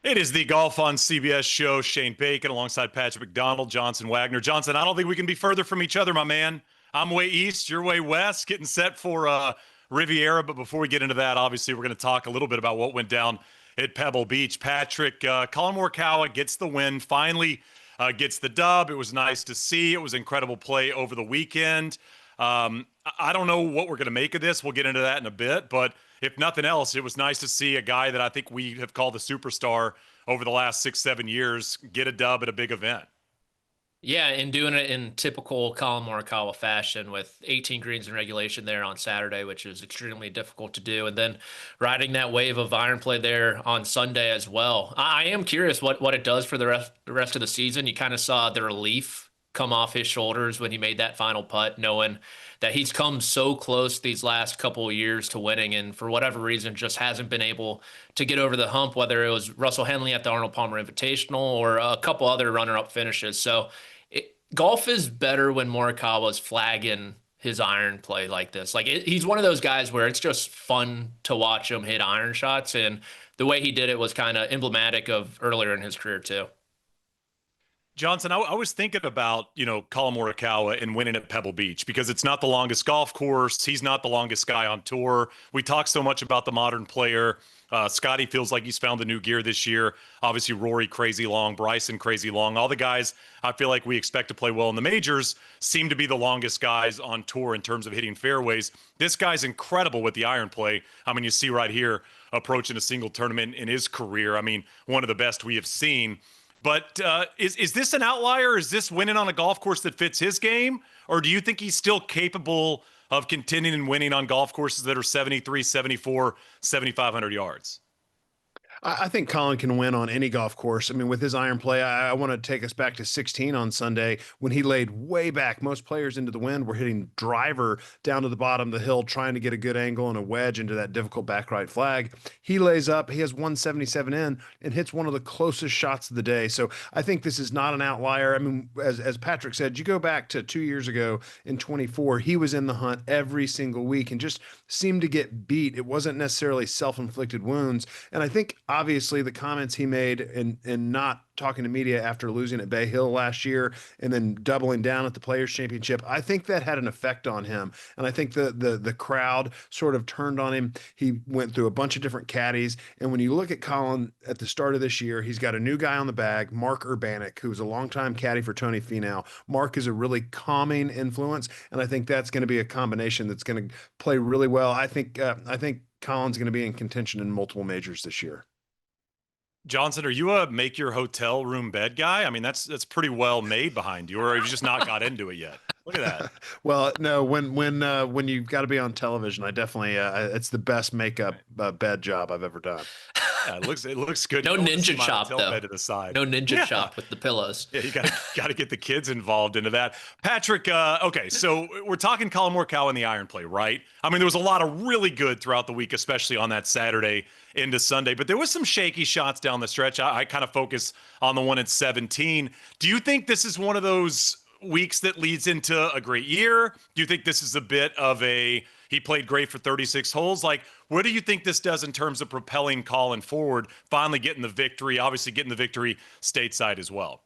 It is the Golf on CBS show. Shane Bacon alongside Patrick McDonald, Johnson Wagner. Johnson, I don't think we can be further from each other, my man. I'm way east, you're way west, getting set for Riviera. But before we get into that, obviously, we're going to talk a little bit about what went down at Pebble Beach. Patrick, Collin Morikawa gets the win, finally gets the dub. It was nice to see. It was incredible play over the weekend. I don't know what we're going to make of this. We'll get into that in a bit. But if nothing else, it was nice to see a guy that I think we have called a superstar over the last 6-7 years get a dub at a big event. Yeah, and doing it in typical Collin Morikawa fashion with 18 greens in regulation there on Saturday, which is extremely difficult to do. And then riding that wave of iron play there on Sunday as well. I am curious what it does for the rest of the season. You kind of saw the relief come off his shoulders when he made that final putt, knowing that he's come so close these last couple of years to winning, and for whatever reason just hasn't been able to get over the hump, whether it was Russell Henley at the Arnold Palmer Invitational or a couple other runner-up finishes. So golf is better when Morikawa's flagging his iron play like this. He's one of those guys where it's just fun to watch him hit iron shots, and the way he did it was kind of emblematic of earlier in his career too. Johnson, I was thinking about, Collin Morikawa and winning at Pebble Beach because it's not the longest golf course. He's not the longest guy on tour. We talk so much about the modern player. Scotty feels like he's found the new gear this year. Obviously, Rory, crazy long. Bryson, crazy long. All the guys I feel like we expect to play well in the majors seem to be the longest guys on tour in terms of hitting fairways. This guy's incredible with the iron play. I mean, you see right here, approaching a single tournament in his career. I mean, one of the best we have seen. But is this an outlier? Is this winning on a golf course that fits his game? Or do you think he's still capable of contending and winning on golf courses that are 73, 74, 7,500 yards? I think Collin can win on any golf course. I mean, with his iron play, I want to take us back to 16 on Sunday when he laid way back. Most players into the wind were hitting driver down to the bottom of the hill, trying to get a good angle and a wedge into that difficult back right flag. He lays up, he has 177 in and hits one of the closest shots of the day. So I think this is not an outlier. I mean, as Patrick said, you go back to 2 years ago in 24, he was in the hunt every single week and just seemed to get beat. It wasn't necessarily self-inflicted wounds. And I think obviously the comments he made in not talking to media after losing at Bay Hill last year and then doubling down at the Players Championship, I think that had an effect on him. And I think the crowd sort of turned on him. He went through a bunch of different caddies. And when you look at Collin at the start of this year, he's got a new guy on the bag, Mark Urbanek, who's a longtime caddy for Tony Finau. Mark is a really calming influence, and I think that's going to be a combination that's going to play really well. I think Collin's going to be in contention in multiple majors this year. Johnson, are you a make your hotel room bed guy? I mean, that's pretty well made behind you, or have you just not got into it yet? Look at that. Well, no, when you've got to be on television, I definitely it's the best makeup bed job I've ever done. Yeah, it looks good. No ninja shop though. Bed to the side. No ninja shop with the pillows. Yeah, you got to get the kids involved into that. Patrick, okay, so we're talking Collin Morikawa in the iron play, right? I mean, there was a lot of really good throughout the week, especially on that Saturday into Sunday, but there was some shaky shots down the stretch. I kind of focus on the one at 17. Do you think this is one of those weeks that leads into a great year? Do you think this is a bit of he played great for 36 holes? Like, what do you think this does in terms of propelling Collin forward, finally getting the victory, obviously getting the victory stateside as well?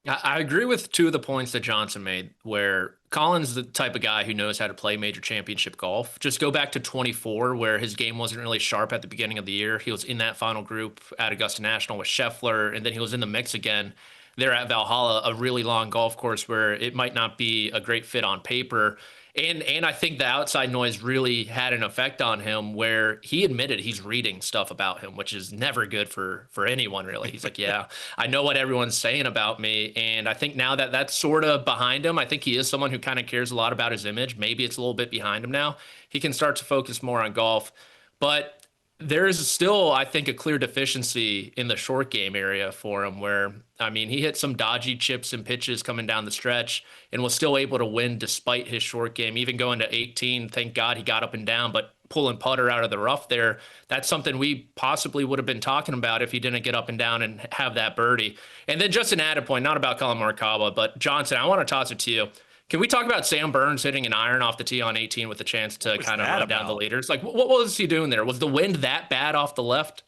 I agree with two of the points that Johnson made, where Collin's the type of guy who knows how to play major championship golf. Just go back to 24, where his game wasn't really sharp at the beginning of the year. He was in that final group at Augusta National with Scheffler, and then he was in the mix again there at Valhalla, a really long golf course where it might not be a great fit on paper. And I think the outside noise really had an effect on him, where he admitted he's reading stuff about him, which is never good for anyone, really. He's like, yeah, I know what everyone's saying about me. And I think now that that's sort of behind him, I think he is someone who kind of cares a lot about his image. Maybe it's a little bit behind him now. He can start to focus more on golf. But there is still, I think, a clear deficiency in the short game area for him where, I mean, he hit some dodgy chips and pitches coming down the stretch and was still able to win despite his short game, even going to 18. Thank God he got up and down, but pulling putter out of the rough there, that's something we possibly would have been talking about if he didn't get up and down and have that birdie. And then just an added point, not about Collin Morikawa, but Johnson, I want to toss it to you. Can we talk about Sam Burns hitting an iron off the tee on 18 with a chance to kind of run down the leaders? Like, what was he doing there? Was the wind that bad off the left?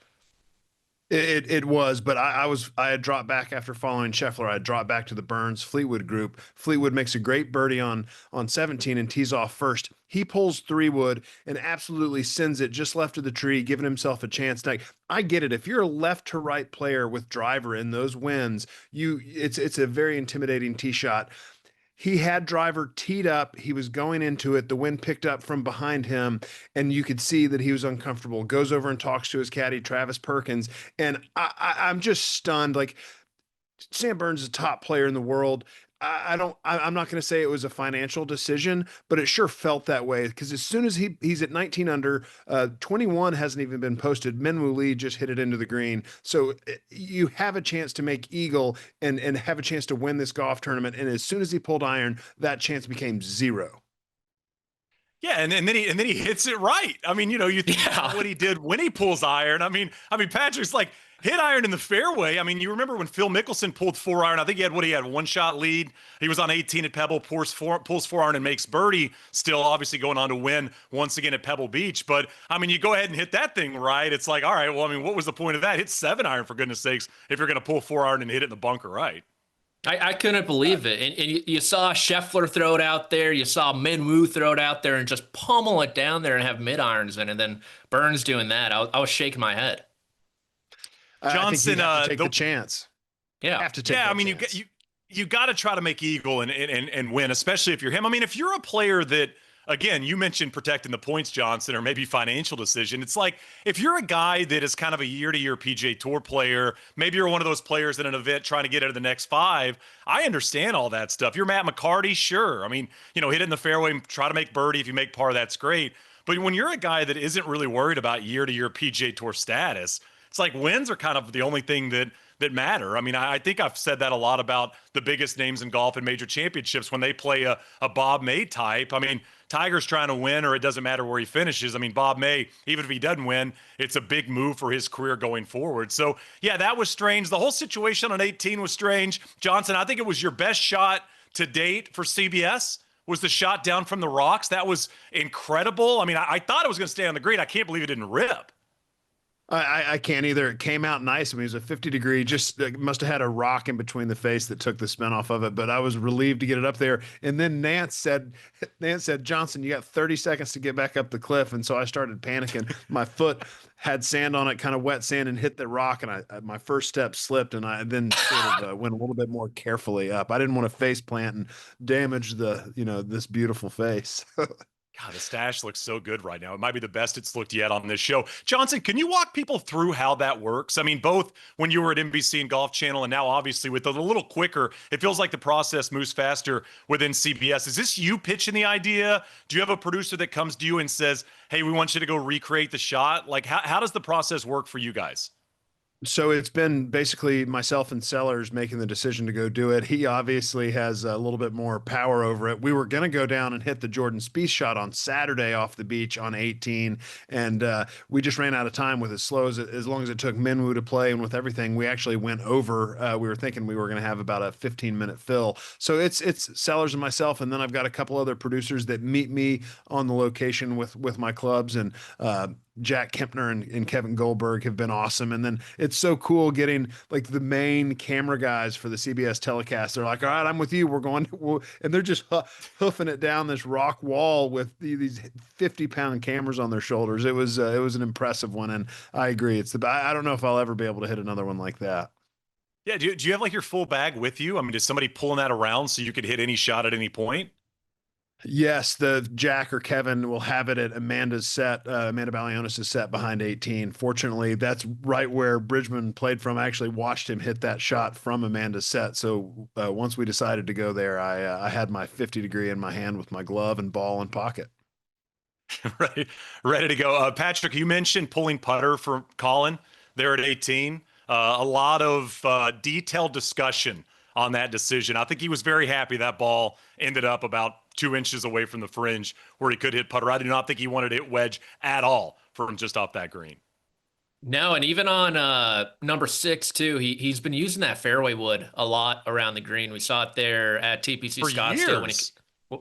It was, but I had dropped back after following Scheffler. I had dropped back to the Burns Fleetwood group. Fleetwood makes a great birdie on 17 and tees off first. He pulls 3-wood and absolutely sends it just left of the tree, giving himself a chance. Like, I get it. If you're a left to right player with driver in those winds, it's a very intimidating tee shot. He had driver teed up. He was going into it. The wind picked up from behind him, and you could see that he was uncomfortable. Goes over and talks to his caddy, Travis Perkins, and I'm just stunned. Like, Sam Burns is a top player in the world. I'm not going to say it was a financial decision, but it sure felt that way because as soon as he's at 19 under, 21 hasn't even been posted. Minwoo Lee just hit it into the green. So you have a chance to make eagle and have a chance to win this golf tournament. And as soon as he pulled iron, that chance became 0. Yeah, and then he hits it right. I mean, you think about what he did when he pulls iron. I mean, Patrick's like hit iron in the fairway. I mean, you remember when Phil Mickelson pulled 4 iron? I think he had 1-shot lead. He was on 18 at Pebble, pulls 4 iron and makes birdie. Still, obviously going on to win once again at Pebble Beach. But I mean, you go ahead and hit that thing right. It's like, all right, well, I mean, what was the point of that? Hit 7 iron for goodness sakes if you're going to pull 4 iron and hit it in the bunker, right? I couldn't believe it. And you saw Scheffler throw it out there. You saw Minwoo throw it out there and just pummel it down there and have mid-irons in. And then Burns doing that. I was shaking my head. Johnson, take the chance. Yeah. Have to take I mean, chance. you got to try to make eagle and win, especially if you're him. I mean, if you're a player that, again, you mentioned protecting the points, Johnson, or maybe financial decision. It's like if you're a guy that is kind of a year-to-year PGA Tour player, maybe you're one of those players in an event trying to get into the next 5. I understand all that stuff. You're Matt McCarty, sure. I mean, hit it in the fairway, try to make birdie. If you make par, that's great. But when you're a guy that isn't really worried about year-to-year PGA Tour status, it's like wins are kind of the only thing that matter. I mean, I think I've said that a lot about the biggest names in golf and major championships when they play a Bob May type. I mean, Tiger's trying to win, or it doesn't matter where he finishes. I mean, Bob May, even if he doesn't win, it's a big move for his career going forward. So, yeah, that was strange. The whole situation on 18 was strange. Johnson, I think it was your best shot to date for CBS, was the shot down from the rocks. That was incredible. I mean, I thought it was going to stay on the green. I can't believe it didn't rip. I can't either. It came out nice. I mean, it was a 50-degree, just must have had a rock in between the face that took the spin off of it. But I was relieved to get it up there. And then Nance said, Johnson, you got 30 seconds to get back up the cliff. And so I started panicking. My foot had sand on it, kind of wet sand, and hit the rock. And my first step slipped, and I then sort of went a little bit more carefully up. I didn't want to face plant and damage this beautiful face. God, the stash looks so good right now. It might be the best it's looked yet on this show. Johnson, can you walk people through how that works? I mean, both when you were at NBC and Golf Channel and now obviously with it a little quicker, it feels like the process moves faster within CBS. Is this you pitching the idea? Do you have a producer that comes to you and says, hey, we want you to go recreate the shot? Like, how does the process work for you guys? So it's been basically myself and Sellers making the decision to go do it. He obviously has a little bit more power over it. We were going to go down and hit the Jordan Spieth shot on Saturday off the beach on 18, and we just ran out of time with as long as it took Minwoo to play, and with everything, we actually went over. We were thinking we were going to have about a 15-minute fill. So it's Sellers and myself, and then I've got a couple other producers that meet me on the location with my clubs, and Jack Kempner and Kevin Goldberg have been awesome. And then it's so cool getting like the main camera guys for the CBS telecast. They're like, all right, I'm with you. We're going, and they're just hoofing it down this rock wall with these 50-pound cameras on their shoulders. It was an impressive one. And I agree. I don't know if I'll ever be able to hit another one like that. Yeah. Do you have like your full bag with you? I mean, is somebody pulling that around so you could hit any shot at any point? Yes, the Jack or Kevin will have it at Amanda's set, Amanda Balionis' set behind 18. Fortunately, that's right where Bridgman played from. I actually watched him hit that shot from Amanda's set. So once we decided to go there, I had my 50-degree in my hand with my glove and ball in pocket. Ready to go. Patrick, you mentioned pulling putter for Collin there at 18. A lot of detailed discussion on that decision. I think he was very happy that ball ended up about 2 inches away from the fringe where he could hit putter. I do not think he wanted to hit wedge at all from just off that green. No, and even on number 6 too, he's been using that fairway wood a lot around the green. We saw it there at TPC For Scottsdale years.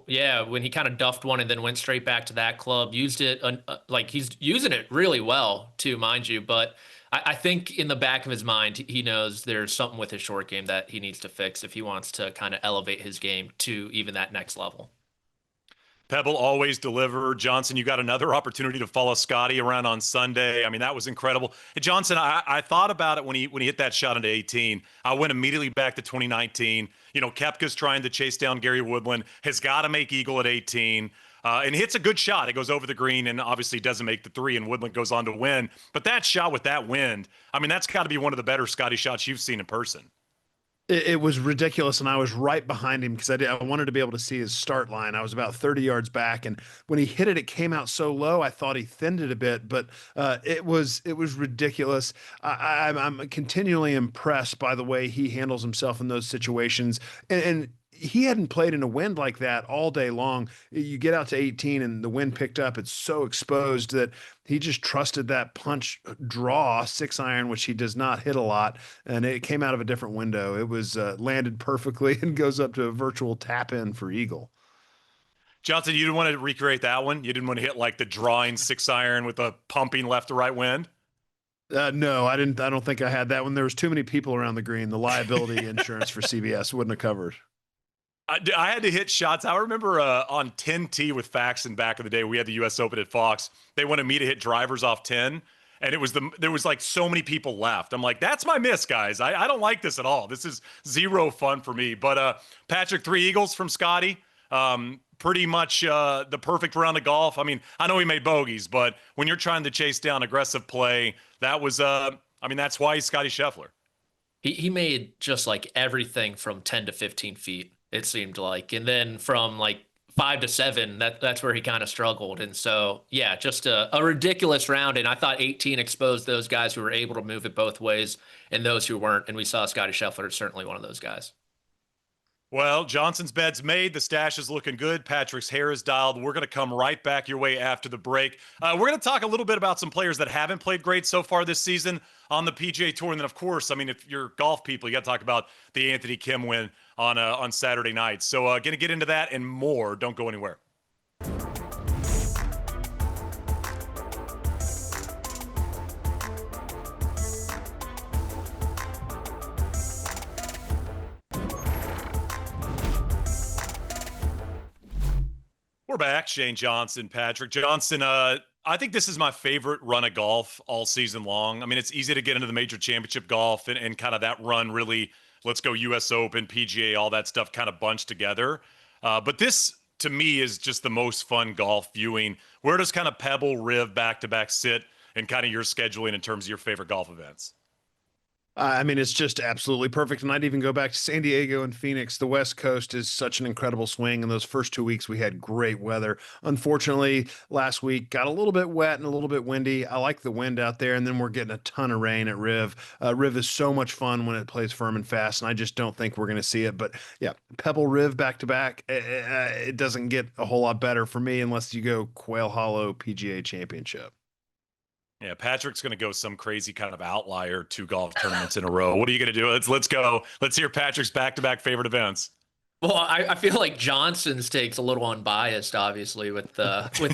Yeah, when he kind of duffed one and then went straight back to that club, used it like he's using it really well too, mind you. But I think in the back of his mind, he knows there's something with his short game that he needs to fix if he wants to kind of elevate his game to even that next level. Pebble always deliver. Johnson, you got another opportunity to follow Scotty around on Sunday. I mean, that was incredible. Hey, Johnson, I thought about it when he hit that shot into 18. I went immediately back to 2019. You know, Koepka's trying to chase down Gary Woodland, has got to make eagle at 18. And hits a good shot. It goes over the green and obviously doesn't make the three, and Woodland goes on to win. But that shot with that wind, I mean, that's got to be one of the better Scotty shots you've seen in person. It was ridiculous, and I was right behind him because I wanted to be able to see his start line. I was about 30 yards back, and when he hit it, it came out so low. I thought he thinned it a bit, but it was ridiculous. I'm continually impressed by the way he handles himself in those situations, and he hadn't played in a wind like that all day long. You get out to 18 and the wind picked up. It's so exposed that he just trusted that punch draw 6-iron, which he does not hit a lot. And it came out of a different window. It was landed perfectly and goes up to a virtual tap in for eagle. Johnson, you didn't want to recreate that one? You didn't want to hit like the drawing 6-iron with a pumping left to right wind? No, I didn't. I don't think I had that one. There was too many people around the green. The liability insurance for CBS wouldn't have covered. I had to hit shots. I remember on 10T with Faxon back in the day, we had the U.S. Open at Fox. They wanted me to hit drivers off 10, and there was like so many people left. I'm like, that's my miss, guys. I don't like this at all. This is zero fun for me. But Patrick, 3 eagles from Scotty. Pretty much the perfect round of golf. I mean, I know he made bogeys, but when you're trying to chase down aggressive play, that was, that's why he's Scotty Scheffler. He made just like everything from 10 to 15 feet. It seemed like, and then from like 5 to 7, that's where he kind of struggled. And so, yeah, just a ridiculous round. And I thought 18 exposed those guys who were able to move it both ways and those who weren't. And we saw Scotty Scheffler, certainly one of those guys. Well, Johnson's bed's made. The stash is looking good. Patrick's hair is dialed. We're going to come right back your way after the break. We're going to talk a little bit about some players that haven't played great so far this season on the PGA Tour. And then, of course, I mean, if you're golf people, you got to talk about the Anthony Kim win on Saturday night. So going to get into that and more. Don't go anywhere. We're back. Shane Johnson, Patrick Johnson. I think this is my favorite run of golf all season long. I mean, it's easy to get into the major championship golf and kind of that run really, let's go US Open, PGA, all that stuff kind of bunched together. But this, to me, is just the most fun golf viewing. Where does kind of Pebble, Riv, back-to-back sit in kind of your scheduling in terms of your favorite golf events? I mean, it's just absolutely perfect. And I'd even go back to San Diego and Phoenix. The West Coast is such an incredible swing. And those first 2 weeks, we had great weather. Unfortunately, last week got a little bit wet and a little bit windy. I like the wind out there. And then we're getting a ton of rain at Riv. Riv is so much fun when it plays firm and fast. And I just don't think we're going to see it. But yeah, Pebble, Riv back to back. It doesn't get a whole lot better for me unless you go Quail Hollow PGA Championship. Yeah, Patrick's going to go some crazy kind of outlier 2 golf tournaments in a row. What are you going to do? Let's go. Let's hear Patrick's back-to-back favorite events. Well, I feel like Johnson's takes a little unbiased, obviously, with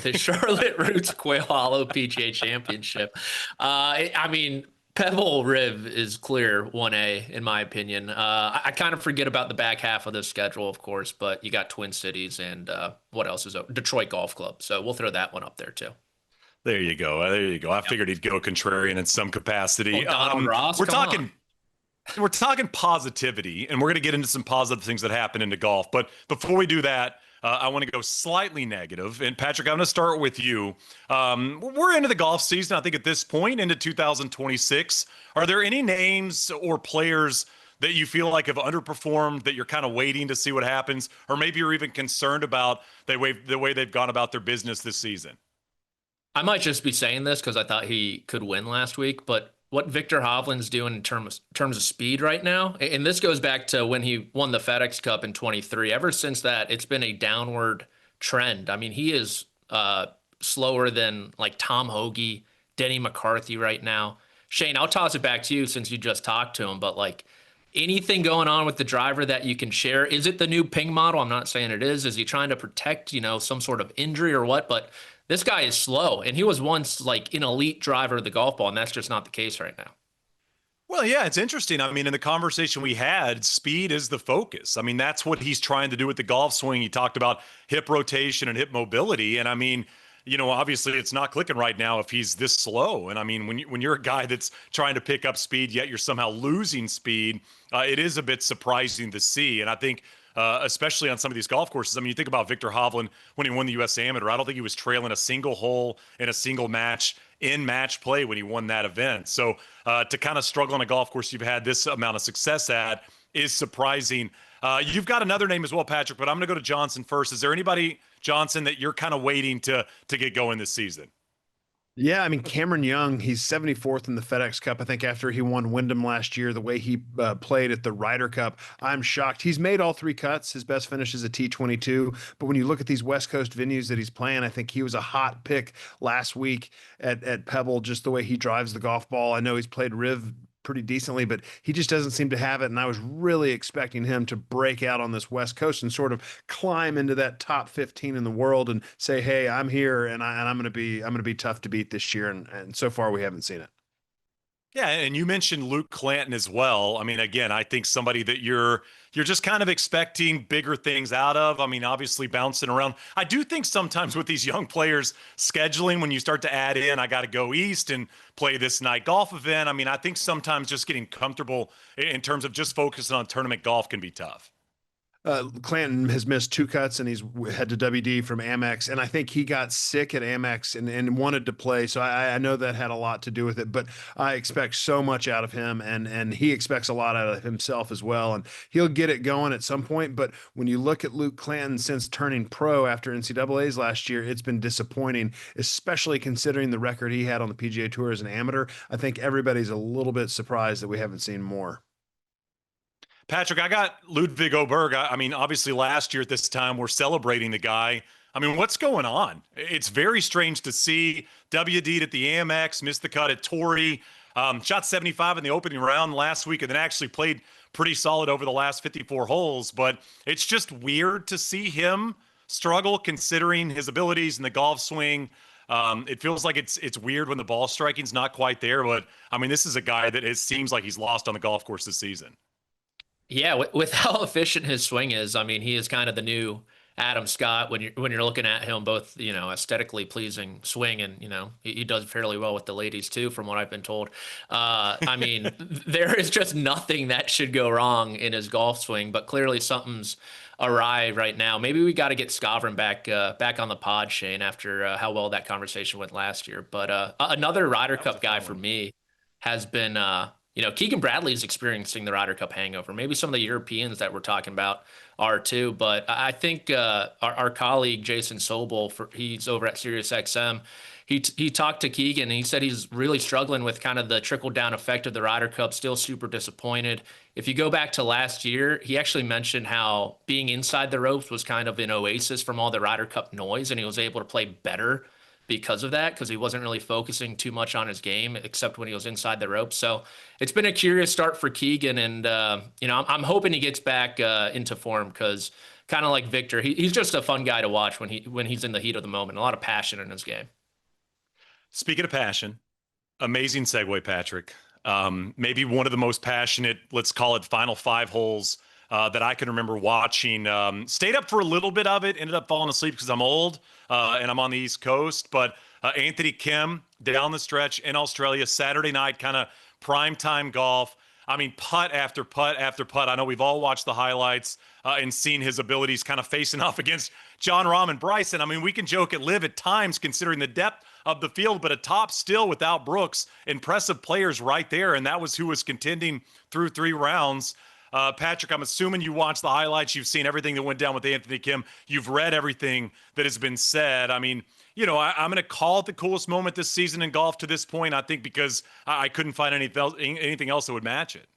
his Charlotte Roots Quail Hollow PGA Championship. I mean, Pebble Riv is clear 1A, in my opinion. I kind of forget about the back half of the schedule, of course, but you got Twin Cities and what else is it? Detroit Golf Club. So we'll throw that one up there, too. There you go. There you go. I figured he'd go contrarian in some capacity. Donald Ross, we're talking positivity, and we're going to get into some positive things that happen into golf. But before we do that, I want to go slightly negative. And Patrick, I'm going to start with you. We're into the golf season, I think, at this point, into 2026. Are there any names or players that you feel like have underperformed, that you're kind of waiting to see what happens, or maybe you're even concerned about the way they've gone about their business this season? I might just be saying this because I thought he could win last week, but what Victor Hovland's doing in terms of speed right now, and this goes back to when he won the FedEx Cup in 23. Ever since that, it's been a downward trend. I mean, he is slower than like Tom Hoagie, Denny McCarthy right now. Shane, I'll toss it back to you since you just talked to him, but like, anything going on with the driver that you can share? Is it the new ping model? I'm not saying it is. Is he trying to protect, some sort of injury or what? But this guy is slow, and he was once like an elite driver of the golf ball, and that's just not the case right now. Well, yeah, it's interesting. I mean, in the conversation we had, speed is the focus. I mean, that's what he's trying to do with the golf swing. He talked about hip rotation and hip mobility. And I mean, obviously it's not clicking right now if he's this slow. And I mean, when you're a guy that's trying to pick up speed, yet you're somehow losing speed, it is a bit surprising to see. And I think, especially on some of these golf courses, I mean, you think about Victor Hovland when he won the U.S. Amateur. I don't think he was trailing a single hole in a single match in match play when he won that event. So to kind of struggle on a golf course you've had this amount of success at is surprising. You've got another name as well, Patrick, but I'm going to go to Johnson first. Is there anybody, Johnson, that you're kind of waiting to get going this season? Yeah, I mean, Cameron Young, he's 74th in the FedEx Cup. I think after he won Wyndham last year, the way he played at the Ryder Cup, I'm shocked. He's made all 3 cuts. His best finish is a T22. But when you look at these West Coast venues that he's playing, I think he was a hot pick last week at Pebble, just the way he drives the golf ball. I know he's played Riv pretty decently, but he just doesn't seem to have it. And I was really expecting him to break out on this West Coast and sort of climb into that top 15 in the world and say, "Hey, I'm here, and I'm going to be tough to beat this year." And so far, we haven't seen it. Yeah, and you mentioned Luke Clanton as well. I mean, again, I think somebody that you're just kind of expecting bigger things out of. I mean, obviously bouncing around. I do think sometimes with these young players scheduling, when you start to add in, I got to go east and play this night golf event. I mean, I think sometimes just getting comfortable in terms of just focusing on tournament golf can be tough. Clanton has missed 2 cuts and he's had to WD from Amex. And I think he got sick at Amex and wanted to play. So I know that had a lot to do with it, but I expect so much out of him and he expects a lot out of himself as well. And he'll get it going at some point. But when you look at Luke Clanton since turning pro after NCAA's last year, it's been disappointing, especially considering the record he had on the PGA Tour as an amateur. I think everybody's a little bit surprised that we haven't seen more. Patrick, I got Ludwig Oberg. I mean, obviously last year at this time, we're celebrating the guy. I mean, what's going on? It's very strange to see WD'd at the Amex, missed the cut at Torrey, shot 75 in the opening round last week, and then actually played pretty solid over the last 54 holes. But it's just weird to see him struggle considering his abilities in the golf swing. It feels like it's weird when the ball striking's not quite there. But, I mean, this is a guy that it seems like he's lost on the golf course this season. Yeah, with how efficient his swing is, I mean, he is kind of the new Adam Scott when you're looking at him, both aesthetically pleasing swing, and he does fairly well with the ladies too, from what I've been told. I mean, there is just nothing that should go wrong in his golf swing, but clearly something's awry right now. Maybe we got to get Scavron back on the pod, Shane, after how well that conversation went last year. But another Ryder Cup guy for me has been. Keegan Bradley's experiencing the Ryder Cup hangover. Maybe some of the Europeans that we're talking about are too. But I think our colleague Jason Sobel, he's over at SiriusXM, he talked to Keegan and he said he's really struggling with kind of the trickle-down effect of the Ryder Cup, still super disappointed. If you go back to last year, he actually mentioned how being inside the ropes was kind of an oasis from all the Ryder Cup noise, and he was able to play better because of that, because he wasn't really focusing too much on his game except when he was inside the ropes. So it's been a curious start for Keegan, and I'm hoping he gets back into form, because kind of like Victor, he's just a fun guy to watch when he's in the heat of the moment. A lot of passion in his game. Speaking of passion, amazing segue, Patrick. Maybe one of the most passionate, let's call it final 5 holes that I can remember watching. Stayed up for a little bit of it, ended up falling asleep because I'm old and I'm on the East Coast. But Anthony Kim down the stretch in Australia, Saturday night, kind of prime time golf. I mean, putt after putt after putt. I know we've all watched the highlights and seen his abilities kind of facing off against Jon Rahm and Bryson. I mean, we can joke at LIV at times considering the depth of the field, but a top still without Brooks. Impressive players right there, and that was who was contending through 3 rounds. Patrick, I'm assuming you watched the highlights. You've seen everything that went down with Anthony Kim. You've read everything that has been said. I mean, I'm going to call it the coolest moment this season in golf to this point, I think, because I couldn't find anything else that would match it.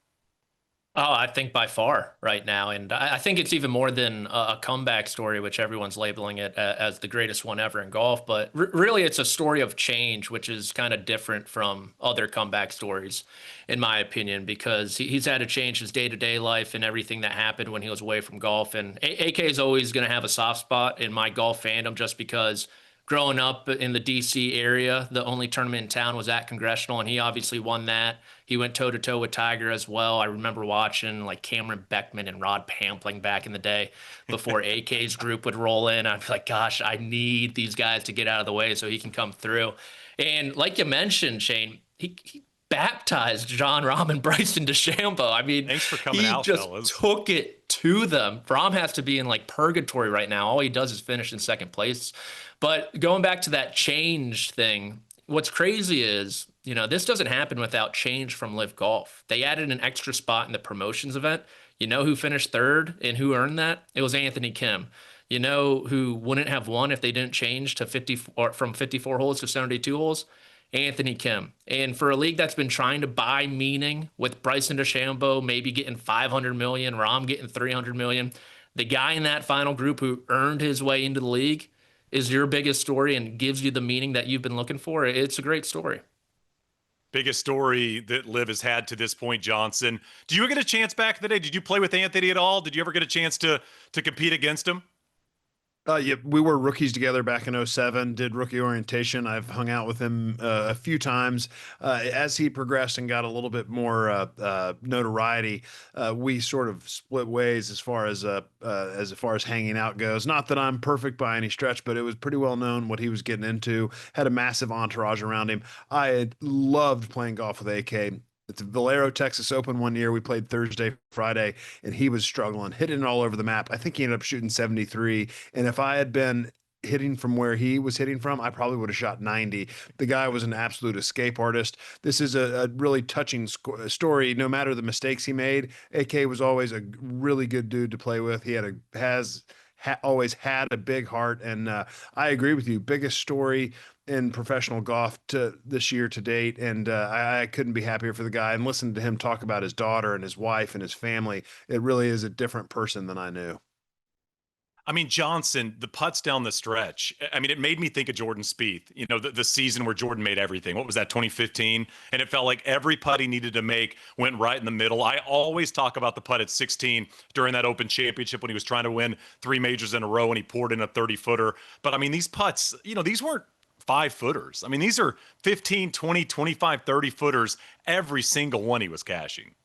Oh, I think by far right now. And I think it's even more than a comeback story, which everyone's labeling it as the greatest one ever in golf. But really, it's a story of change, which is kind of different from other comeback stories, in my opinion, because he's had to change his day-to-day life and everything that happened when he was away from golf. And AK is always going to have a soft spot in my golf fandom just because growing up in the DC area, the only tournament in town was at Congressional, and he obviously won that. He went toe to toe with Tiger as well. I remember watching like Cameron Beckman and Rod Pampling back in the day before AK's group would roll in. I'd be like, gosh, I need these guys to get out of the way so he can come through. And like you mentioned, Shane, he baptized John Rahm and Bryson DeChambeau. I mean, Thanks for coming out, just fellas. took it to them. Rahm has to be in like purgatory right now. All he does is finish in second place. But going back to that change thing, what's crazy is, this doesn't happen without change from LIV Golf. They added an extra spot in the promotions event. You know who finished third and who earned that? It was Anthony Kim. You know who wouldn't have won if they didn't change to 50 or from 54 holes to 72 holes? Anthony Kim. And for a league that's been trying to buy meaning with Bryson DeChambeau maybe getting 500 million, Rahm getting 300 million, the guy in that final group who earned his way into the league is your biggest story and gives you the meaning that you've been looking for. It's a great story. Biggest story that LIV has had to this point, Johnson. Do you get a chance back in the day? Did you play with Anthony at all? Did you ever get a chance to compete against him? Yeah, we were rookies together back in '07, did rookie orientation. I've hung out with him a few times. As he progressed and got a little bit more notoriety, we sort of split ways as far as hanging out goes. Not that I'm perfect by any stretch, but it was pretty well known what he was getting into. Had a massive entourage around him. I had loved playing golf with AK. At the Valero Texas Open one year, we played Thursday, Friday, and he was struggling, hitting it all over the map. I think he ended up shooting 73. And if I had been hitting from where he was hitting from, I probably would have shot 90. The guy was an absolute escape artist. This is a really touching story. No matter the mistakes he made, AK was always a really good dude to play with. He always had a big heart. And I agree with you. Biggest story in professional golf to this year to date. And I couldn't be happier for the guy. And listening to him talk about his daughter and his wife and his family, it really is a different person than I knew. I mean, Johnson, the putts down the stretch. I mean, it made me think of Jordan Spieth, the season where Jordan made everything. What was that, 2015? And it felt like every putt he needed to make went right in the middle. I always talk about the putt at 16 during that Open Championship when he was trying to win 3 majors in a row and he poured in a 30-footer. But I mean, these putts, these weren't 5-footers. I mean, these are 15, 20, 25, 30-footers. Every single one he was cashing.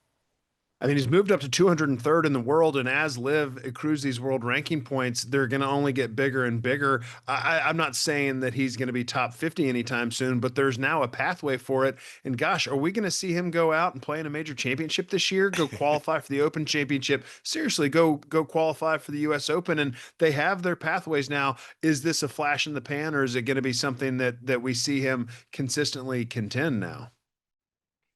I mean, he's moved up to 203rd in the world, and as LIV accrues these world ranking points, they're going to only get bigger and bigger. I'm not saying that he's going to be top 50 anytime soon, but there's now a pathway for it. And gosh, are we going to see him go out and play in a major championship this year? Go qualify for the Open Championship? Seriously, go qualify for the U.S. Open, and they have their pathways now. Is this a flash in the pan, or is it going to be something that we see him consistently contend now?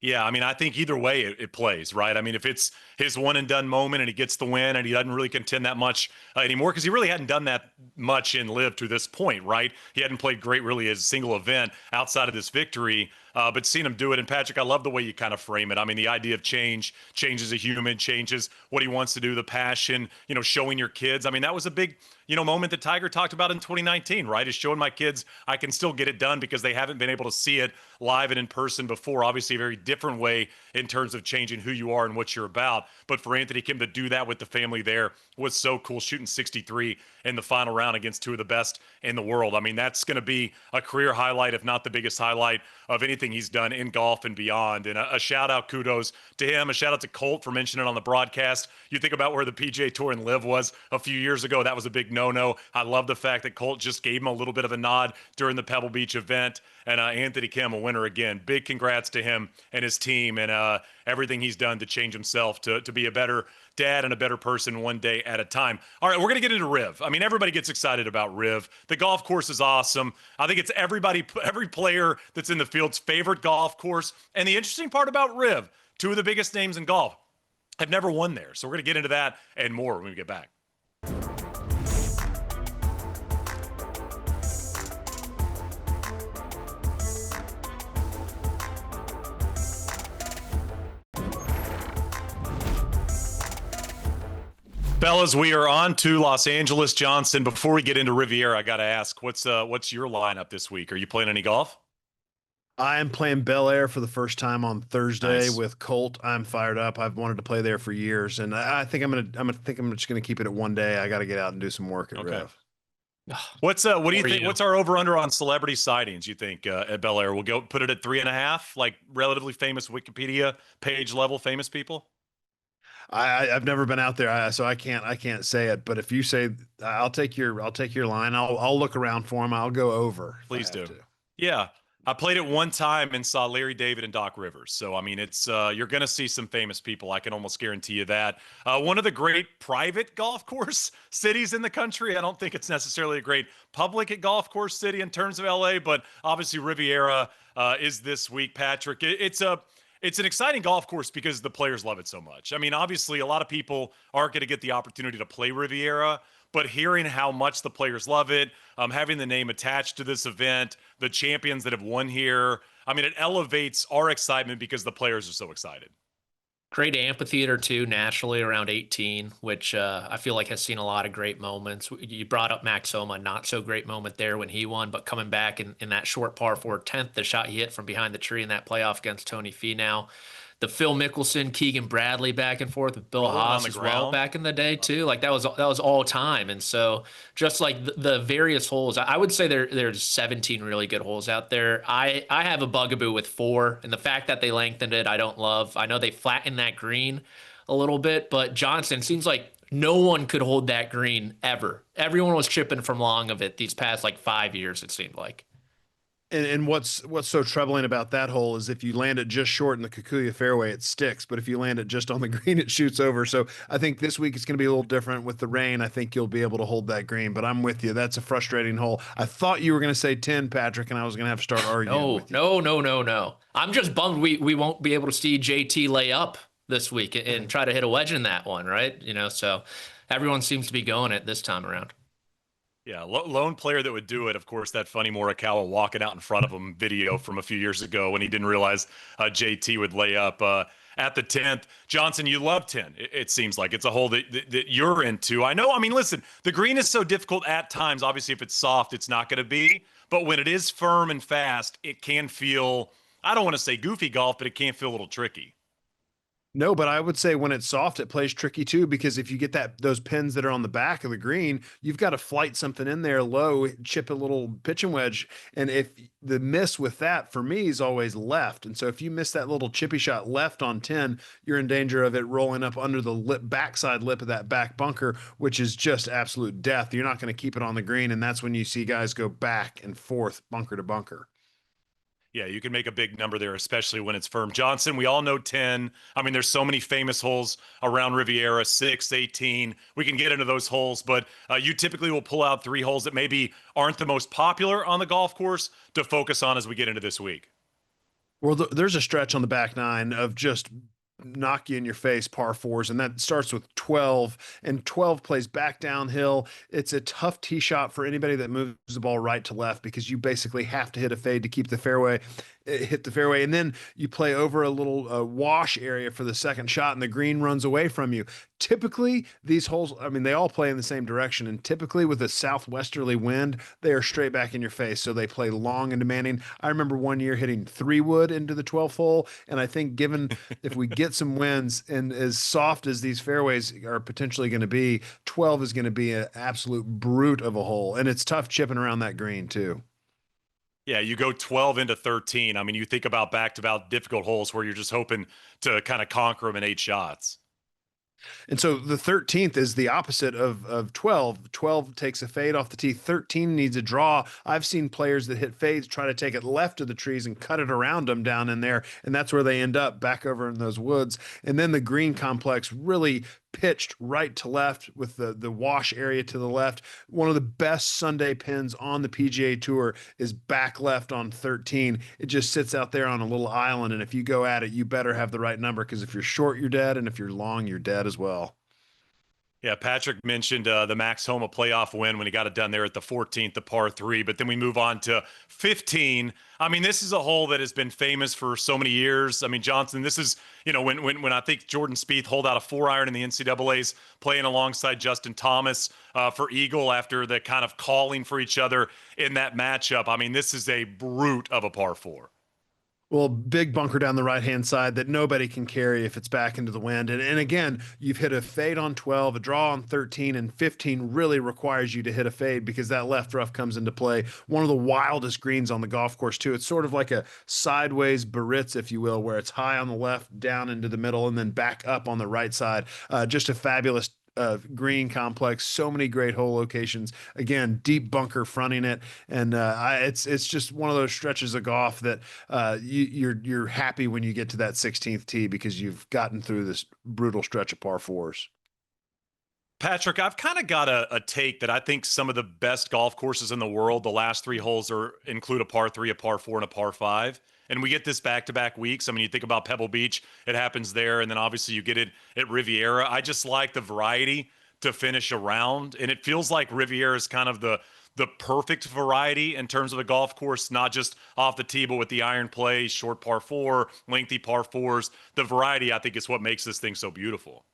Yeah, I mean, I think either way it plays, right? I mean, if it's his one and done moment and he gets the win and he doesn't really contend that much anymore, because he really hadn't done that much in LIV to this point, right? He hadn't played great really as a single event outside of this victory. But seeing him do it, and Patrick, I love the way you kind of frame it. I mean, the idea of changes a human, changes what he wants to do, the passion, showing your kids. I mean, that was a big, moment that Tiger talked about in 2019, right? Is showing my kids I can still get it done because they haven't been able to see it live and in person before. Obviously, a very different way in terms of changing who you are and what you're about. But for Anthony Kim to do that with the family there was so cool, shooting 63 in the final round against 2 of the best in the world. I mean, that's going to be a career highlight, if not the biggest highlight of anything he's done in golf and beyond. And a shout out, kudos to him. A shout out to Colt for mentioning it on the broadcast. You think about where the PGA Tour and LIV was a few years ago. That was a big no-no. I love the fact that Colt just gave him a little bit of a nod during the Pebble Beach event. And Anthony Kim, a winner again. Big congrats to him and his team and everything he's done to change himself to be a better dad and a better person one day at a time. All right, we're going to get into Riv. I mean, everybody gets excited about Riv. The golf course is awesome. I think it's every player that's in the field's favorite golf course. And the interesting part about Riv, 2 of the biggest names in golf have never won there. So we're going to get into that and more when we get back. Fellas, we are on to Los Angeles. Johnson, before we get into Riviera, I got to ask, what's your lineup this week? Are you playing any golf? I am playing Bel Air for the first time on Thursday Nice. with Colt. I'm fired up. I've wanted to play there for years, and I think I'm just gonna keep it at one day. I got to get out and do some work at Okay. Rev. What do you Or think? you. What's our over under on celebrity sightings? You think at Bel Air? We'll go put it at 3.5, like relatively famous Wikipedia page level famous people. I've never been out there, so I can't say it. But if you say I'll take your line, I'll look around for them. I'll go over. If I Please have do. to. Yeah. I played it one time and saw Larry David and Doc Rivers. So, I mean, it's you're going to see some famous people. I can almost guarantee you that. One of the great private golf course cities in the country. I don't think it's necessarily a great public golf course city in terms of LA, but obviously Riviera is this week, Patrick. It's an exciting golf course because the players love it so much. I mean, obviously, a lot of people aren't going to get the opportunity to play Riviera, but hearing how much the players love it, having the name attached to this event, the champions that have won here, I mean, it elevates our excitement because the players are so excited. Great amphitheater too, naturally around 18, which I feel like has seen a lot of great moments. You brought up Max Homa, not so great moment there when he won, but coming back in that short par 4 10th, the shot he hit from behind the tree in that playoff against Tony Finau. The Phil Mickelson, Keegan Bradley back and forth with Bill Rolling on Haas the as well ground. back in the day too. Like that was all time. And so just like the various holes, I would say there's 17 really good holes out there. I have a bugaboo with 4, and the fact that they lengthened it, I don't love. I know they flattened that green a little bit, but Johnson seems like no one could hold that green ever. Everyone was chipping from long of it these past like 5 years, it seemed like. And what's so troubling about that hole is if you land it just short in the Kikuyu fairway, it sticks. But if you land it just on the green, it shoots over. So I think this week it's going to be a little different with the rain. I think you'll be able to hold that green. But I'm with you. That's a frustrating hole. I thought you were going to say 10, Patrick, and I was going to have to start arguing with you. No. I'm just bummed we won't be able to see JT lay up this week and try to hit a wedge in that one, right? So everyone seems to be going it this time around. Yeah, lone player that would do it, of course, that funny Morikawa walking out in front of him video from a few years ago when he didn't realize JT would lay up at the 10th. Johnson, you love 10. It seems like it's a hole that you're into. I know. I mean, listen, the green is so difficult at times. Obviously, if it's soft, it's not going to be. But when it is firm and fast, it can feel, I don't want to say goofy golf, but it can feel a little tricky. No, but I would say when it's soft, it plays tricky too, because if you get those pins that are on the back of the green, you've got to flight something in there low, chip a little pitching wedge. And if the miss with that for me is always left. And so if you miss that little chippy shot left on 10, you're in danger of it rolling up under the backside lip of that back bunker, which is just absolute death. You're not going to keep it on the green. And that's when you see guys go back and forth, bunker to bunker. Yeah, you can make a big number there, especially when it's firm. Johnson, we all know 10. I mean, there's so many famous holes around Riviera, 6, 18. We can get into those holes, but you typically will pull out 3 holes that maybe aren't the most popular on the golf course to focus on as we get into this week. Well, there's a stretch on the back 9 of just knock you in your face par 4s, and that starts with 12, and 12 plays back downhill. It's a tough tee shot for anybody that moves the ball right to left, because you basically have to hit a fade to keep the fairway, hit the fairway, and then you play over a little wash area for the second shot, and the green runs away from you. Typically, these holes, I mean, they all play in the same direction, and typically with a southwesterly wind, they are straight back in your face, so they play long and demanding. I remember one year hitting 3-wood into the 12th hole, and I think given if we get some winds and as soft as these fairways are potentially going to be, 12 is going to be an absolute brute of a hole, and it's tough chipping around that green too. Yeah, you go 12 into 13. I mean, you think about back-to-back difficult holes where you're just hoping to kind of conquer them in 8 shots. And so the 13th is the opposite of 12. 12 takes a fade off the tee. 13 needs a draw. I've seen players that hit fades try to take it left of the trees and cut it around them down in there, and that's where they end up, back over in those woods. And then the green complex really pitched right to left with the wash area to the left. One of the best Sunday pins on the PGA Tour is back left on 13. It just sits out there on a little island, and if you go at it, you better have the right number, because if you're short, you're dead, and if you're long, you're dead as well. Yeah, Patrick mentioned the Max Homa playoff win when he got it done there at the 14th, the par 3, but then we move on to 15. I mean, this is a hole that has been famous for so many years. I mean, Johnson, this is, when I think Jordan Spieth holed out a 4-iron in the NCAAs, playing alongside Justin Thomas for Eagle after the kind of calling for each other in that matchup. I mean, this is a brute of a par 4. Well, big bunker down the right-hand side that nobody can carry if it's back into the wind. And again, you've hit a fade on 12, a draw on 13, and 15 really requires you to hit a fade because that left rough comes into play. One of the wildest greens on the golf course, too. It's sort of like a sideways Biarritz, if you will, where it's high on the left, down into the middle, and then back up on the right side. Just a fabulous green complex, so many great hole locations. Again, deep bunker fronting it, and it's just one of those stretches of golf that you're happy when you get to that 16th tee because you've gotten through this brutal stretch of par 4s. Patrick, I've kind of got a take that I think some of the best golf courses in the world, the last 3 holes include a par 3, a par 4, and a par 5. And we get this back-to-back weeks. I mean, you think about Pebble Beach, it happens there. And then obviously you get it at Riviera. I just like the variety to finish around. And it feels like Riviera is kind of the perfect variety in terms of a golf course, not just off the tee, but with the iron play, short par 4, lengthy par 4s. The variety, I think, is what makes this thing so beautiful.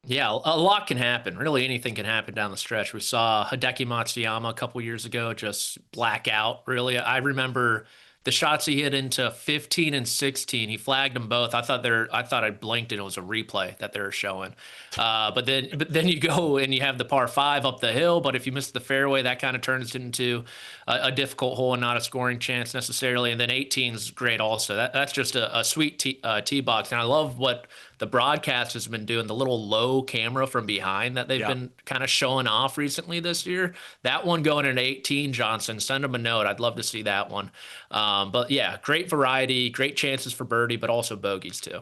Yeah, a lot can happen. Really, anything can happen down the stretch. We saw Hideki Matsuyama a couple years ago just black out. Really, I remember the shots he hit into 15 and 16. He flagged them both. I thought I blinked and it was a replay that they were showing. But then you go and you have the par 5 up the hill. But if you miss the fairway, that kind of turns it into a difficult hole and not a scoring chance necessarily. And then 18 is great also. That's just a sweet tee box. And I love what the broadcast has been doing, the little low camera from behind that they've been kind of showing off recently this year. That one going at 18, Johnson, send them a note. I'd love to see that one. But yeah, great variety, great chances for birdie, but also bogeys too.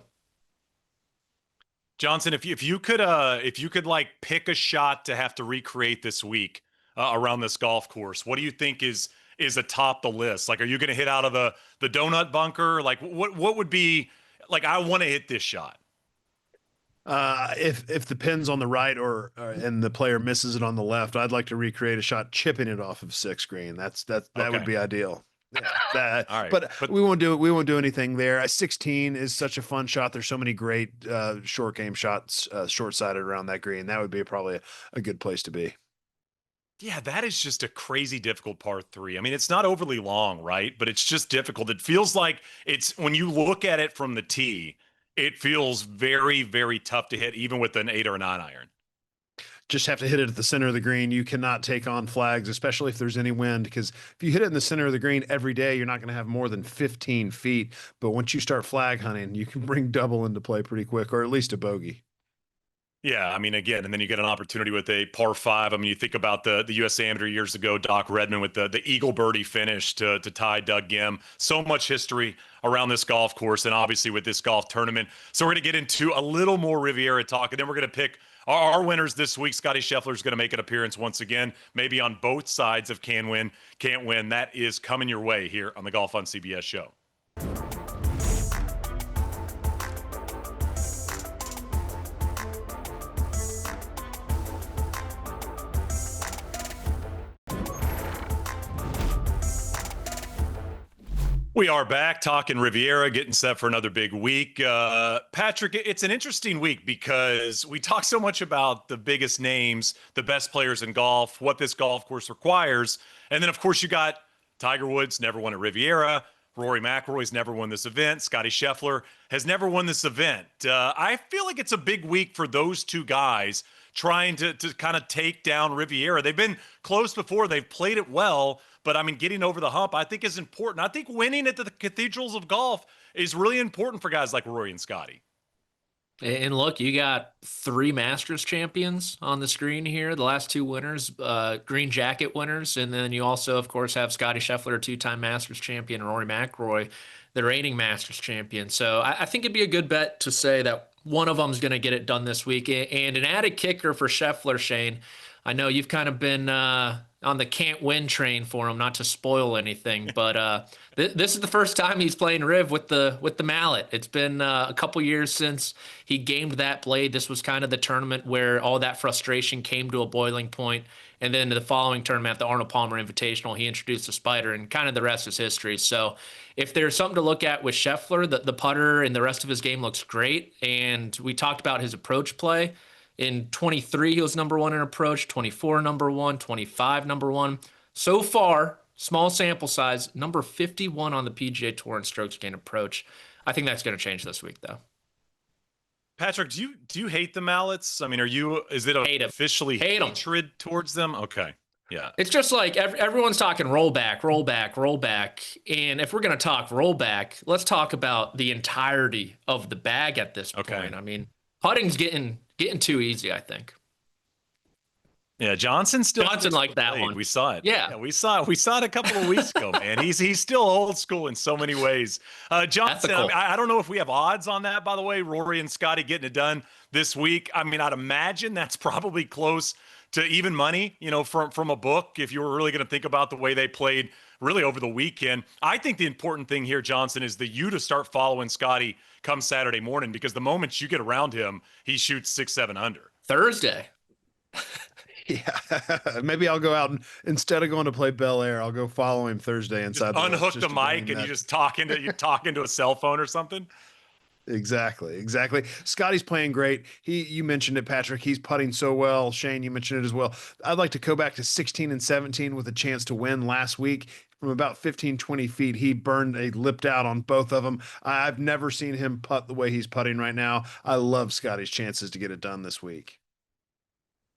Johnson, if you could like pick a shot to have to recreate this week around this golf course, what do you think is atop the list? Like, are you going to hit out of the donut bunker? Like, what would be like? I want to hit this shot. If the pin's on the right or and the player misses it on the left, I'd like to recreate a shot chipping it off of 6th green. That would be ideal. Yeah, all right, but we won't do anything there. 16 is such a fun shot. There's so many great short game shots, short-sided around that green. That would be probably a good place to be. Yeah, that is just a crazy difficult par 3. I mean, it's not overly long, right? But it's just difficult. It feels like when you look at it from the tee, it feels very, very tough to hit, even with an 8 or a 9 iron. Just have to hit it at the center of the green. You cannot take on flags, especially if there's any wind, because if you hit it in the center of the green every day, you're not going to have more than 15 feet. But once you start flag hunting, you can bring double into play pretty quick, or at least a bogey. Yeah, I mean, again, and then you get an opportunity with a par 5. I mean, you think about the U.S. Amateur years ago, Doc Redman with the eagle birdie finish to tie Doug Gim. So much history around this golf course, and obviously with this golf tournament. So we're going to get into a little more Riviera talk, and then we're going to pick our winners this week. Scotty Scheffler is going to make an appearance once again, maybe on both sides of can win, can't win. That is coming your way here on the Golf on CBS show. We are back talking Riviera, getting set for another big week. Patrick, it's an interesting week because we talk so much about the biggest names, the best players in golf, what this golf course requires. And then, of course, you got Tiger Woods, never won at Riviera. Rory McIlroy's never won this event. Scotty Scheffler has never won this event. I feel like it's a big week for those two guys trying to kind of take down Riviera. They've been close before. They've played it well. But, I mean, getting over the hump, I think, is important. I think winning at the cathedrals of golf is really important for guys like Rory and Scotty. And look, you got 3 Masters champions on the screen here. The last 2 winners, green jacket winners. And then you also, of course, have Scotty Scheffler, a 2-time Masters champion, and Rory McIlroy, the reigning Masters champion. So I think it'd be a good bet to say that one of them is going to get it done this week. And an added kicker for Scheffler, Shane, I know you've kind of been on the can't win train for him, not to spoil anything, but this is the first time he's playing Riv with the mallet. It's been a couple years since he gamed that blade. This was kind of the tournament where all that frustration came to a boiling point. And then the following tournament at the Arnold Palmer Invitational, he introduced the spider, and kind of the rest is history. So if there's something to look at with Scheffler, the putter and the rest of his game looks great. And we talked about his approach play. In 23, he was number 1 in approach, 24, number 1, 25, number 1. So far, small sample size, number 51 on the PGA Tour in strokes gained approach. I think that's going to change this week, though. Patrick, do you hate the mallets? I mean, is it officially hatred towards them? Okay. Yeah. It's just like everyone's talking rollback. And if we're going to talk rollback, let's talk about the entirety of the bag at this point. I mean, putting's getting too easy, I think. Yeah, Johnson like that one. We saw it. Yeah, we saw it a couple of weeks ago, man. He's still old school in so many ways. Johnson, I don't know if we have odds on that, by the way. Rory and Scotty getting it done this week. I mean, I'd imagine that's probably close to even money, from a book, if you were really going to think about the way they played really over the weekend. I think the important thing here, Johnson, is to start following Scotty come Saturday morning, because the moment you get around him, he shoots 6-7 under. Thursday. Yeah, maybe I'll go out and instead of going to play Bel Air, I'll go follow him Thursday inside. Just unhook the mic and you just talking to a cell phone or something. Exactly. Scotty's playing great. You mentioned it, Patrick. He's putting so well. Shane, you mentioned it as well. I'd like to go back to 16 and 17 with a chance to win last week. From about 15, 20 feet, he burned a lipped out on both of them. I've never seen him putt the way he's putting right now. I love Scotty's chances to get it done this week.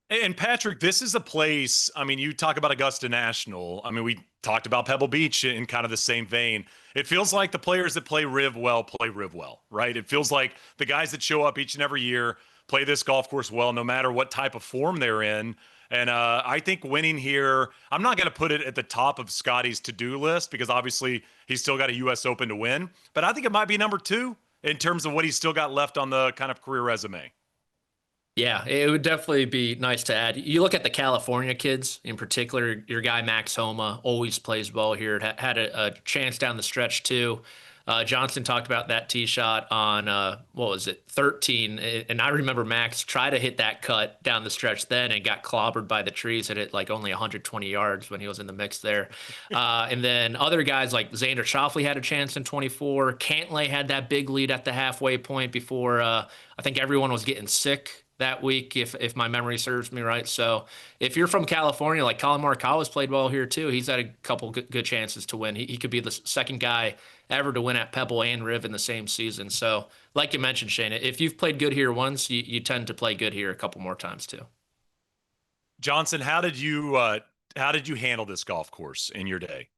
And Patrick, this is a place, I mean, you talk about Augusta National. I mean, we talked about Pebble Beach in kind of the same vein. It feels like the players that play Riv well, right? It feels like the guys that show up each and every year play this golf course well, no matter what type of form they're in. And I think winning here, I'm not going to put it at the top of Scotty's to-do list, because obviously he's still got a U.S. Open to win. But I think it might be number 2 in terms of what he's still got left on the kind of career resume. Yeah, it would definitely be nice to add. You look at the California kids in particular, your guy Max Homa always plays well here. Had a chance down the stretch too. Johnson talked about that tee shot on, 13. And I remember Max tried to hit that cut down the stretch then and got clobbered by the trees at it like only 120 yards when he was in the mix there. And then other guys like Xander Schauffele had a chance in 24. Cantlay had that big lead at the halfway point before I think everyone was getting sick that week, if my memory serves me right. So if you're from California, like Collin Morikawa's played well here too. He's had a couple good chances to win. He could be the second guy ever to win at Pebble and Riv in the same season. So like you mentioned, Shane, if you've played good here once, you tend to play good here a couple more times too. Johnson, how did you handle this golf course in your day?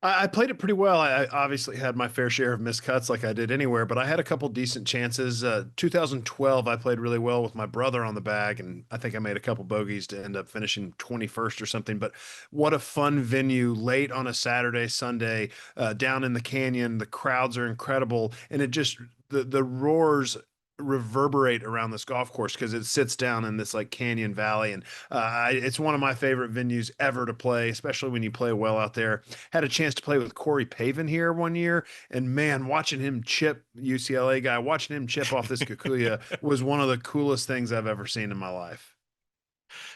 I played it pretty well. I obviously had my fair share of missed cuts like I did anywhere, but I had a couple decent chances. 2012, I played really well with my brother on the bag, and I think I made a couple bogeys to end up finishing 21st or something. But what a fun venue late on a Saturday, Sunday, down in the canyon. The crowds are incredible, and it just the roars reverberate around this golf course because it sits down in this like canyon valley, and it's one of my favorite venues ever to play, especially when you play well out there. Had a chance to play with Corey Pavin here one year, and man, watching him chip, UCLA guy, watching him chip off this Kikuya was one of the coolest things I've ever seen in my life.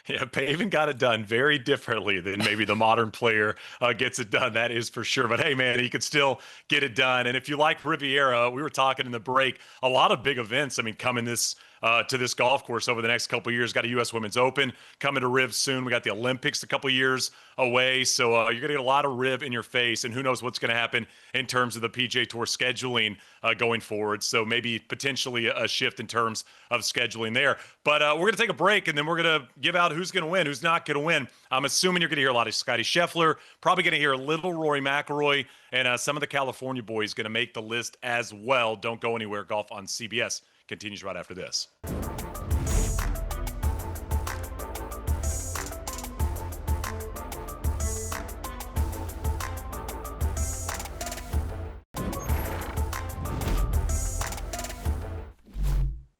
Yeah, Pavin got it done very differently than maybe the modern player gets it done. That is for sure. But hey, man, he could still get it done. And if you like Riviera, we were talking in the break, a lot of big events. I mean, coming to this golf course over the next couple of years. Got a U.S. Women's Open coming to Riv soon. We got the Olympics a couple of years away. So you're going to get a lot of Riv in your face, and who knows what's going to happen in terms of the PGA Tour scheduling going forward. So maybe potentially a shift in terms of scheduling there. But we're going to take a break, and then we're going to give out who's going to win, who's not going to win. I'm assuming you're going to hear a lot of Scotty Scheffler, probably going to hear a little Rory McIlroy, and some of the California boys going to make the list as well. Don't go anywhere. Golf on CBS continues right after this.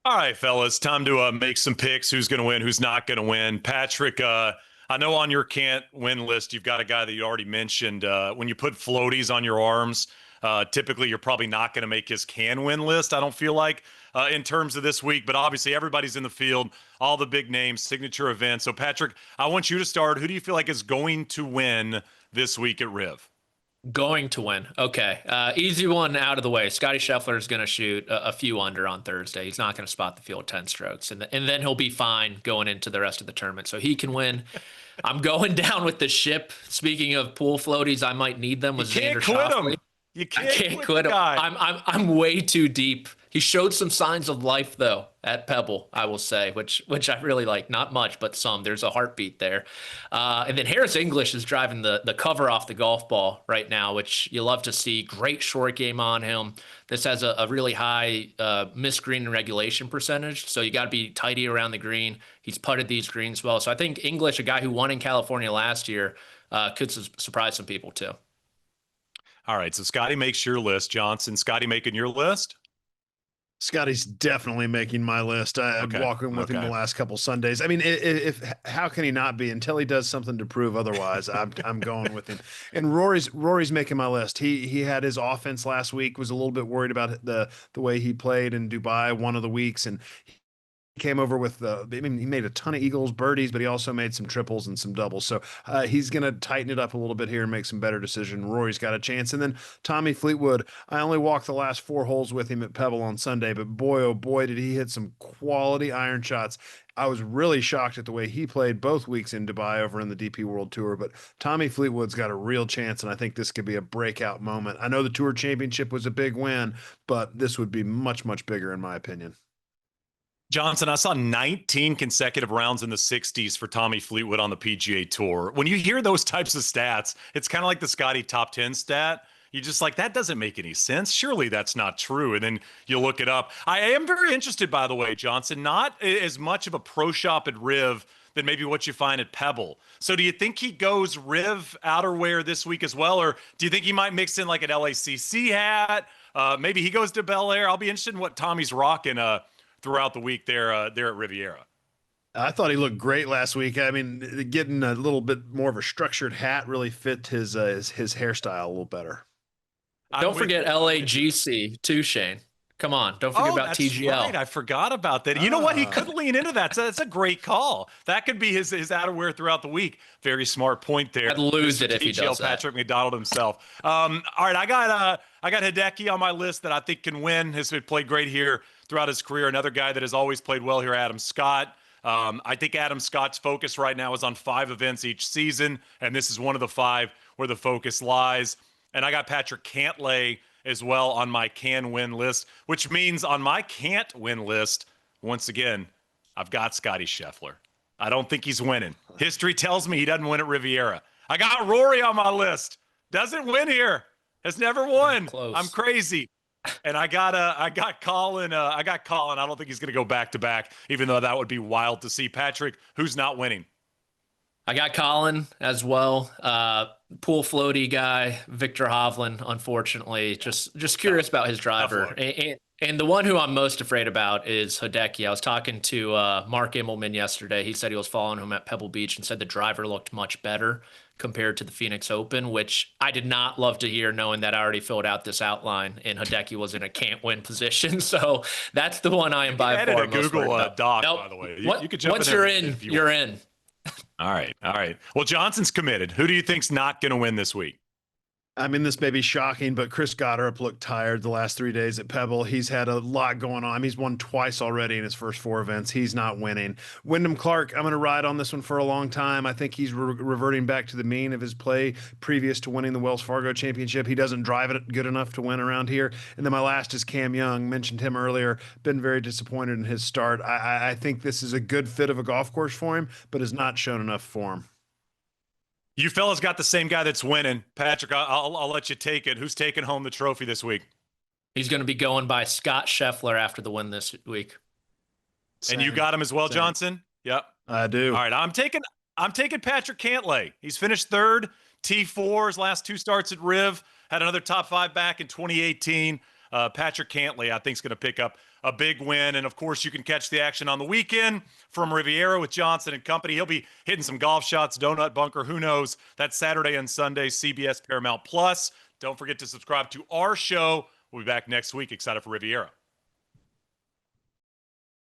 All right, fellas, time to make some picks. Who's going to win? Who's not going to win? Patrick, I know on your can't win list, you've got a guy that you already mentioned. When you put floaties on your arms, typically you're probably not going to make his can win list, I don't feel like, in terms of this week. But obviously everybody's in the field, all the big names, signature events. So, Patrick, I want you to start. Who do you feel like is going to win this week at Riv? Going to win. Okay. Easy one out of the way. Scotty Scheffler is going to shoot a few under on Thursday. He's not going to spot the field 10 strokes. And then he'll be fine going into the rest of the tournament. So he can win. I'm going down with the ship. Speaking of pool floaties, I might need them with Xander Schauffele. You I can't quit him. I'm way too deep. He showed some signs of life though at Pebble, I will say, which I really like. Not much, but some. There's a heartbeat there. And then Harris English is driving the cover off the golf ball right now, which you love to see. Great short game on him. This has a really high missed green and regulation percentage, so you got to be tidy around the green. He's putted these greens well. So I think English, a guy who won in California last year, could surprise some people too. All right, so Scotty makes your list. Johnson, Scotty making your list? Scotty's definitely making my list. I'm walking with him the last couple Sundays. I mean, if how can he not be until he does something to prove otherwise? I'm going with him. And Rory's making my list. He had his offense last week. Was a little bit worried about the way he played in Dubai one of the weeks, and came over with he made a ton of eagles, birdies, but he also made some triples and some doubles. So he's going to tighten it up a little bit here and make some better decisions. Rory's got a chance. And then Tommy Fleetwood, I only walked the last 4 holes with him at Pebble on Sunday, but boy, oh boy, did he hit some quality iron shots. I was really shocked at the way he played both weeks in Dubai over in the DP World Tour, but Tommy Fleetwood's got a real chance, and I think this could be a breakout moment. I know the Tour Championship was a big win, but this would be much, much bigger in my opinion. Johnson, I saw 19 consecutive rounds in the 60s for Tommy Fleetwood on the PGA Tour. When you hear those types of stats, it's kind of like the Scotty top 10 stat. You're just like, that doesn't make any sense. Surely that's not true. And then you look it up. I am very interested, by the way, Johnson, not as much of a pro shop at Riv than maybe what you find at Pebble. So do you think he goes Riv outerwear this week as well? Or do you think he might mix in like an LACC hat? Maybe he goes to Bel Air. I'll be interested in what Tommy's rocking throughout the week there at Riviera. I thought he looked great last week. I mean, getting a little bit more of a structured hat really fit his hairstyle a little better. Don't forget LAGC too, Shane. Come on, don't forget about TGL. Right. I forgot about that. You know what? He could lean into that. So that's a great call. That could be his outerwear throughout the week. Very smart point there. I'd lose it if he does that. Patrick McDonald himself. All right, I got Hideki on my list that I think can win. Has played great here throughout his career. Another guy that has always played well here, Adam Scott. I think Adam Scott's focus right now is on 5 events each season, and this is one of the 5 where the focus lies. And I got Patrick Cantlay as well on my can win list, which means on my can't win list, once again, I've got Scotty Scheffler. I don't think he's winning. History tells me he doesn't win at Riviera. I got Rory on my list. Doesn't win here. Has never won. Close. I'm crazy. And I got Collin. I don't think he's going to go back to back, even though that would be wild to see. Patrick, who's not winning? I got Collin as well. Pool floaty guy, Victor Hovland, unfortunately. Just curious about his driver. And the one who I'm most afraid about is Hideki. I was talking to Mark Immelman yesterday. He said he was following him at Pebble Beach and said the driver looked much better compared to the Phoenix Open, which I did not love to hear, knowing that I already filled out this outline and Hideki was in a can't win position. So that's the one I am by far most Google worried about. doc, nope. by the way. You could jump once in you're there in, if you you're want. in. All right. Well, Johnson's committed. Who do you think's not going to win this week? I mean, this may be shocking, but Chris Goddard looked tired the last 3 days at Pebble. He's had a lot going on. He's won twice already in his first 4 events. He's not winning. Wyndham Clark, I'm going to ride on this one for a long time. I think he's reverting back to the mean of his play previous to winning the Wells Fargo Championship. He doesn't drive it good enough to win around here. And then my last is Cam Young. Mentioned him earlier. Been very disappointed in his start. I think this is a good fit of a golf course for him, but has not shown enough form. You fellas got the same guy that's winning. Patrick, I'll let you take it. Who's taking home the trophy this week? He's going to be going by Scott Scheffler after the win this week. And you got him as well, Same. Johnson? Yep. I do. All right, I'm taking Patrick Cantlay. He's finished 3rd, T4 his last 2 starts at Riv. Had another top 5 back in 2018. Patrick Cantlay, I think, is going to pick up a big win. And of course, you can catch the action on the weekend from Riviera with Johnson and company. He'll be hitting some golf shots, donut bunker, who knows. That's Saturday and Sunday, CBS Paramount Plus. Don't forget to subscribe to our show. We'll be back next week. Excited for Riviera.